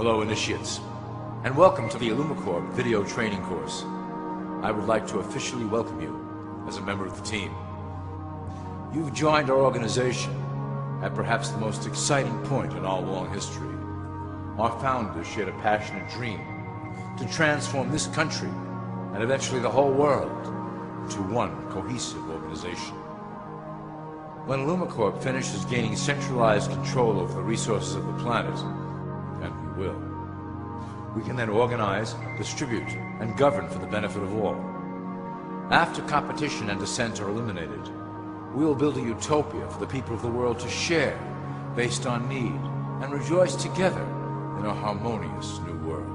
Hello, initiates, and welcome to the Illumicorp video training course. I would like to officially welcome you as a member of the team. You've joined our organization at perhaps the most exciting point in our long history. Our founders shared a passionate dream to transform this country and eventually the whole world into one cohesive organization. When Illumicorp finishes gaining centralized control over the resources of the planet, and we will, we can then organize, distribute, and govern for the benefit of all. After competition and dissent are eliminated, we will build a utopia for the people of the world to share based on need and rejoice together in a harmonious new world.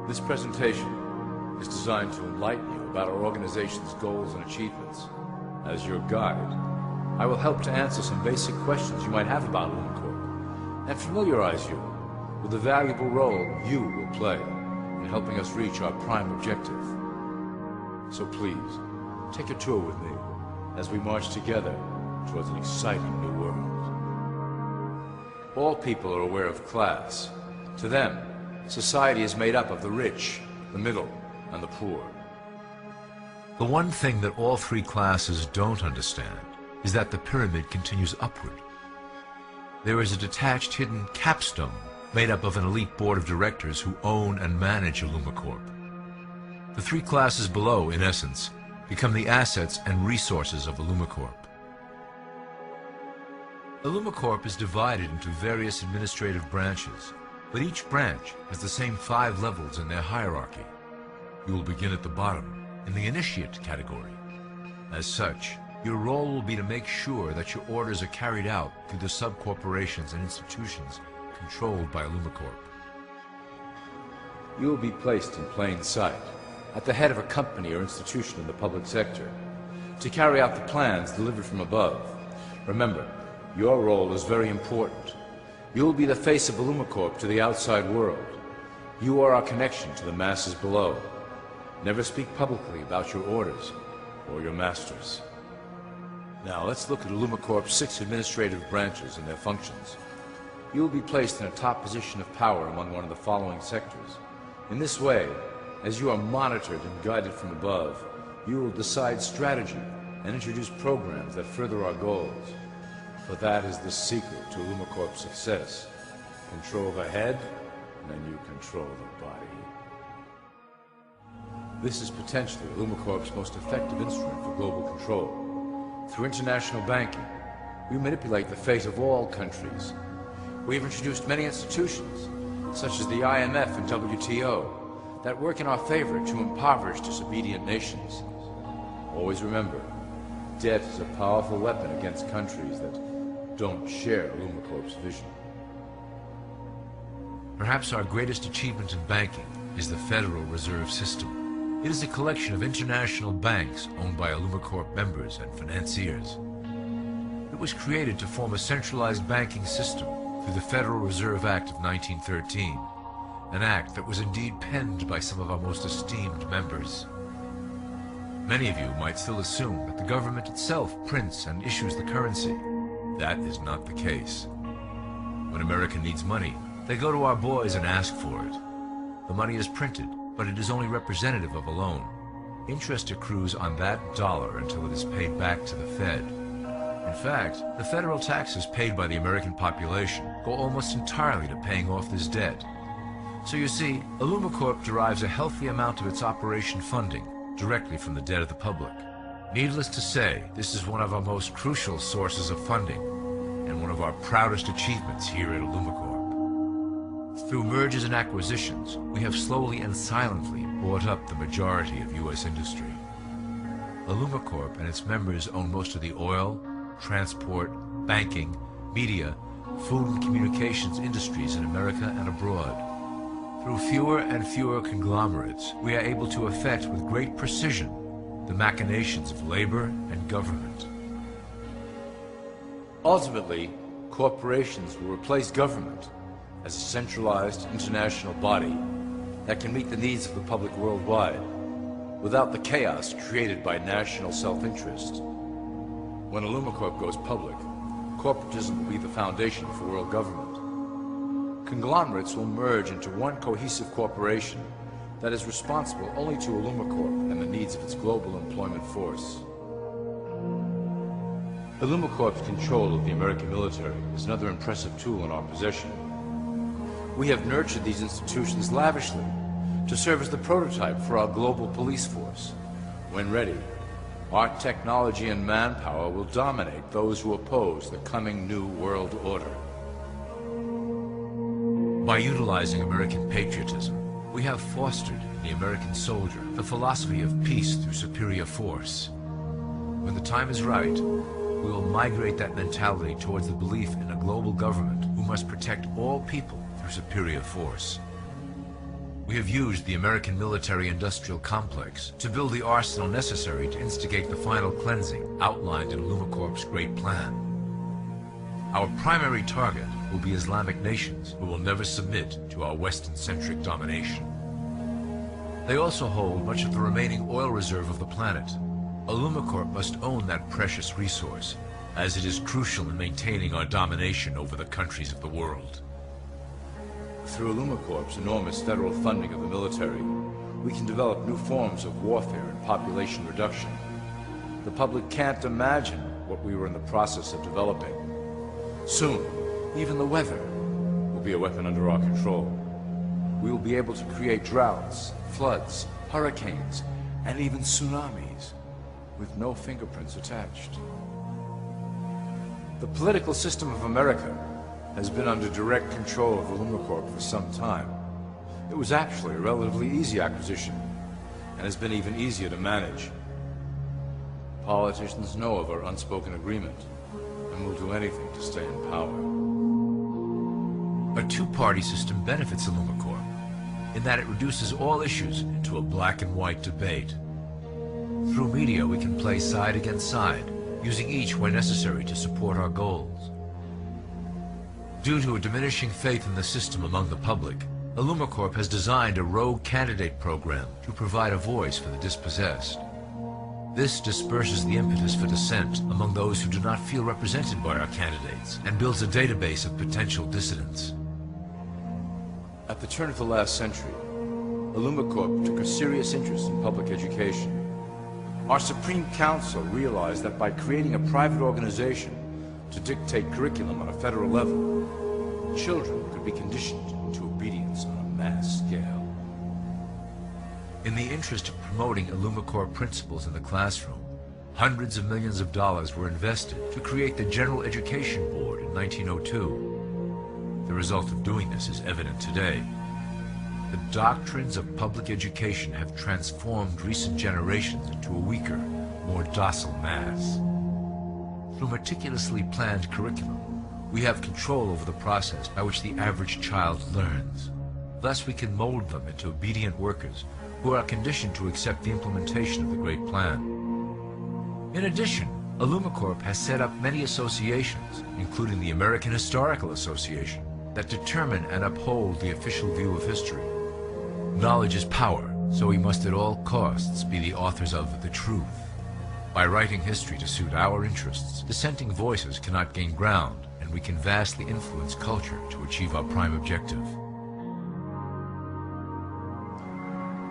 This presentation is designed to enlighten you about our organization's goals and achievements. As your guide, I will help to answer some basic questions you might have about Illumicorp and familiarize you with the valuable role you will play in helping us reach our prime objective. So please, take a tour with me as we march together towards an exciting new world. All people are aware of class. To them, society is made up of the rich, the middle, and the poor. The one thing that all three classes don't understand is that the pyramid continues upward. There is a detached hidden capstone made up of an elite board of directors who own and manage Illumicorp. The three classes below, in essence, become the assets and resources of Illumicorp. Illumicorp is divided into various administrative branches, but each branch has the same 5 levels in their hierarchy. You will begin at the bottom, in the initiate category. As such, your role will be to make sure that your orders are carried out through the sub-corporations and institutions controlled by Illumicorp. You will be placed in plain sight, at the head of a company or institution in the public sector, to carry out the plans delivered from above. Remember, your role is very important. You will be the face of Illumicorp to the outside world. You are our connection to the masses below. Never speak publicly about your orders or your masters. Now let's look at Illumicorp's 6 administrative branches and their functions. You will be placed in a top position of power among one of the following sectors. In this way, as you are monitored and guided from above, you will decide strategy and introduce programs that further our goals. For that is the secret to Illumicorp's success. Control the head, and then you control the body. This is potentially Illumicorp's most effective instrument for global control. Through international banking, we manipulate the fate of all countries. We have introduced many institutions, such as the IMF and WTO, that work in our favor to impoverish disobedient nations. Always remember, debt is a powerful weapon against countries that don't share Illumicorp's vision. Perhaps our greatest achievement in banking is the Federal Reserve System. It is a collection of international banks owned by Illumicorp members and financiers. It was created to form a centralized banking system through the Federal Reserve Act of 1913, an act that was indeed penned by some of our most esteemed members. Many of you might still assume that the government itself prints and issues the currency. That is not the case. When America needs money, they go to our boys and ask for it. The money is printed, but it is only representative of a loan. Interest accrues on that dollar until it is paid back to the Fed. In fact, the federal taxes paid by the American population go almost entirely to paying off this debt. So you see, Illumicorp derives a healthy amount of its operation funding directly from the debt of the public. Needless to say, this is one of our most crucial sources of funding and one of our proudest achievements here at Illumicorp. Through mergers and acquisitions, we have slowly and silently bought up the majority of U.S. industry. Illumicorp and its members own most of the oil, transport, banking, media, food and communications industries in America and abroad. Through fewer and fewer conglomerates, we are able to effect with great precision the machinations of labor and government. Ultimately, corporations will replace government as a centralized international body that can meet the needs of the public worldwide without the chaos created by national self-interest. When Illumicorp goes public, Corporatism will be the foundation for world government. Conglomerates will merge into one cohesive corporation that is responsible only to Illumicorp and the needs of its global employment force. Illumicorp's control of the American military is another impressive tool in our possession. We have nurtured these institutions lavishly to serve as the prototype for our global police force. When ready, our technology and manpower will dominate those who oppose the coming new world order. By utilizing American patriotism, we have fostered in the American soldier the philosophy of peace through superior force. When the time is right, we will migrate that mentality towards the belief in a global government who must protect all people through superior force. We have used the American military-industrial complex to build the arsenal necessary to instigate the final cleansing outlined in Illumicorp's Great Plan. Our primary target will be Islamic nations who will never submit to our Western-centric domination. They also hold much of the remaining oil reserve of the planet. Illumicorp must own that precious resource, as it is crucial in maintaining our domination over the countries of the world. Through Illumicorp's enormous federal funding of the military, we can develop new forms of warfare and population reduction. The public can't imagine what we were in the process of developing. Soon, even the weather will be a weapon under our control. We will be able to create droughts, floods, hurricanes, and even tsunamis with no fingerprints attached. The political system of America has been under direct control of Illumicorp for some time. It was actually a relatively easy acquisition, and has been even easier to manage. Politicians know of our unspoken agreement, and will do anything to stay in power. A two-party system benefits Illumicorp, in that it reduces all issues into a black and white debate. Through media, we can play side against side, using each where necessary to support our goals. Due to a diminishing faith in the system among the public, Illumicorp has designed a rogue candidate program to provide a voice for the dispossessed. This disperses the impetus for dissent among those who do not feel represented by our candidates and builds a database of potential dissidents. At the turn of the last century, Illumicorp took a serious interest in public education. Our Supreme Council realized that by creating a private organization to dictate curriculum on a federal level, children could be conditioned into obedience on a mass scale. In the interest of promoting Illumicorp principles in the classroom, hundreds of millions of dollars were invested to create the General Education Board in 1902. The result of doing this is evident today. The doctrines of public education have transformed recent generations into a weaker, more docile mass. Through meticulously planned curriculum, we have control over the process by which the average child learns. Thus we can mold them into obedient workers who are conditioned to accept the implementation of the Great Plan. In addition, Illumicorp has set up many associations, including the American Historical Association, that determine and uphold the official view of history. Knowledge is power, so we must at all costs be the authors of the truth. By writing history to suit our interests, dissenting voices cannot gain ground, and we can vastly influence culture to achieve our prime objective.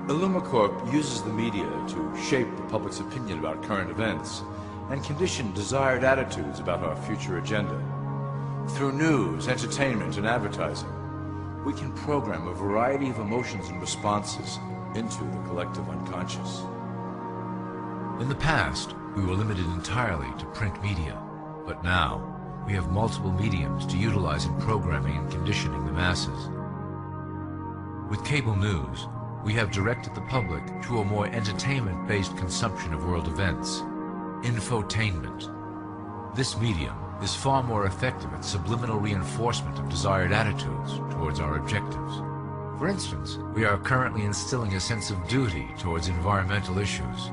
Illumicorp uses the media to shape the public's opinion about current events and condition desired attitudes about our future agenda. Through news, entertainment, and advertising, we can program a variety of emotions and responses into the collective unconscious. In the past, we were limited entirely to print media, but now we have multiple mediums to utilize in programming and conditioning the masses. With cable news, we have directed the public to a more entertainment-based consumption of world events, infotainment. This medium is far more effective at subliminal reinforcement of desired attitudes towards our objectives. For instance, we are currently instilling a sense of duty towards environmental issues.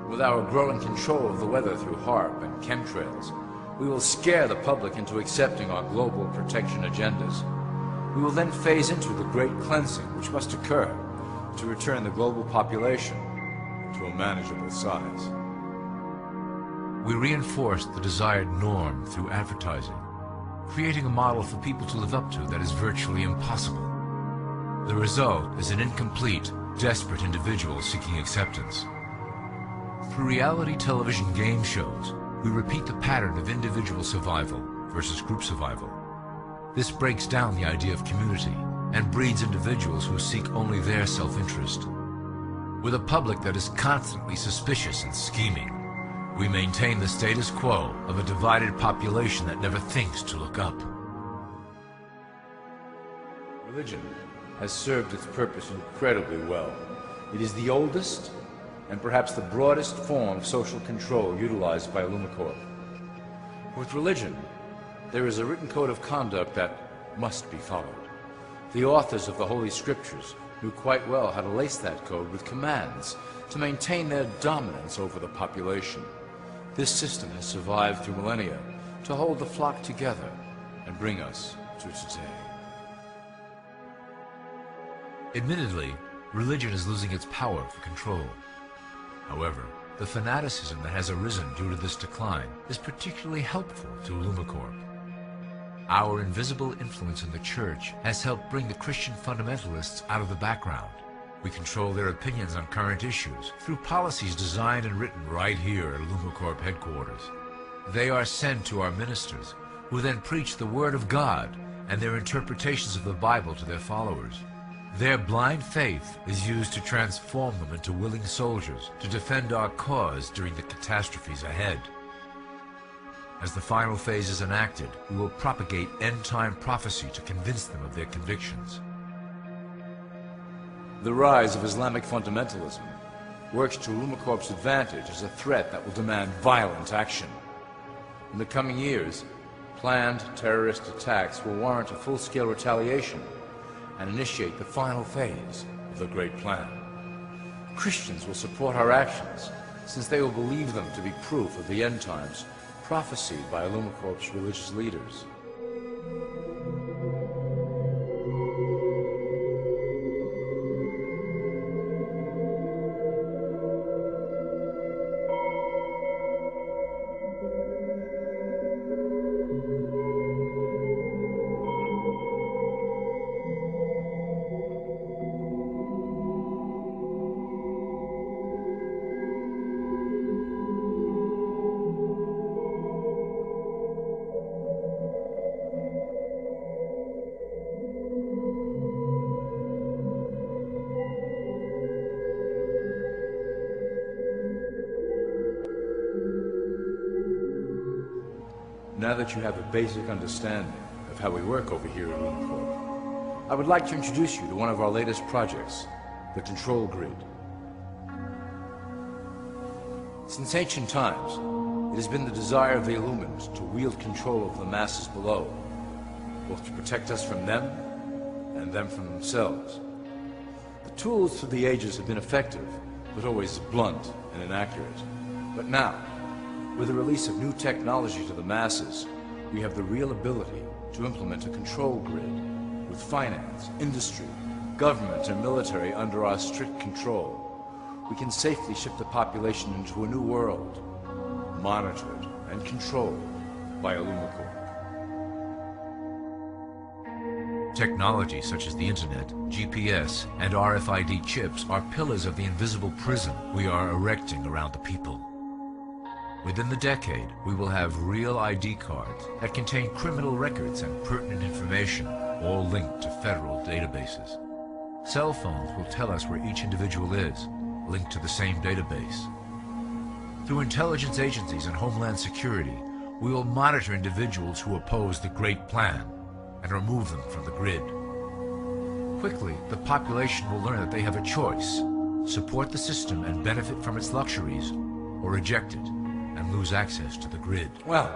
With our growing control of the weather through HAARP and chemtrails, we will scare the public into accepting our global protection agendas. We will then phase into the great cleansing which must occur to return the global population to a manageable size. We reinforce the desired norm through advertising, creating a model for people to live up to that is virtually impossible. The result is an incomplete, desperate individual seeking acceptance. Through reality television game shows, we repeat the pattern of individual survival versus group survival. This breaks down the idea of community and breeds individuals who seek only their self-interest. With a public that is constantly suspicious and scheming, we maintain the status quo of a divided population that never thinks to look up. Religion has served its purpose incredibly well. It is the oldest and perhaps the broadest form of social control utilized by Illumicorp. With religion, there is a written code of conduct that must be followed. The authors of the Holy Scriptures knew quite well how to lace that code with commands to maintain their dominance over the population. This system has survived through millennia to hold the flock together and bring us to today. Admittedly, religion is losing its power for control. However, the fanaticism that has arisen due to this decline is particularly helpful to Illumicorp. Our invisible influence in the Church has helped bring the Christian fundamentalists out of the background. We control their opinions on current issues through policies designed and written right here at Illumicorp headquarters. They are sent to our ministers, who then preach the Word of God and their interpretations of the Bible to their followers. Their blind faith is used to transform them into willing soldiers to defend our cause during the catastrophes ahead. As the final phase is enacted, we will propagate end-time prophecy to convince them of their convictions. The rise of Islamic fundamentalism works to Illumicorp's advantage as a threat that will demand violent action. In the coming years, planned terrorist attacks will warrant a full-scale retaliation and initiate the final phase of the Great Plan. Christians will support our actions, since they will believe them to be proof of the end times prophesied by Illumicorp's religious leaders. Now that you have a basic understanding of how we work over here at Illumicorp, I would like to introduce you to one of our latest projects, the Control Grid. Since ancient times, it has been the desire of the Illumins to wield control of the masses below, both to protect us from them and them from themselves. The tools through the ages have been effective, but always blunt and inaccurate. But now, with the release of new technology to the masses, we have the real ability to implement a control grid with finance, industry, government, and military under our strict control. We can safely shift the population into a new world, monitored and controlled by Illumicorp. Technology such as the Internet, GPS, and RFID chips are pillars of the invisible prison we are erecting around the people. Within the decade, we will have real ID cards that contain criminal records and pertinent information, all linked to federal databases. Cell phones will tell us where each individual is, linked to the same database. Through intelligence agencies and Homeland Security, we will monitor individuals who oppose the Great Plan and remove them from the grid. Quickly, the population will learn that they have a choice: support the system and benefit from its luxuries, or reject it and lose access to the grid. Well,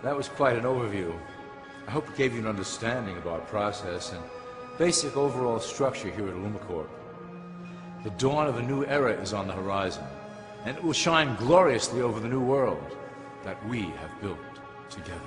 that was quite an overview. I hope it gave you an understanding of our process and basic overall structure here at Illumicorp. The dawn of a new era is on the horizon, and it will shine gloriously over the new world that we have built together.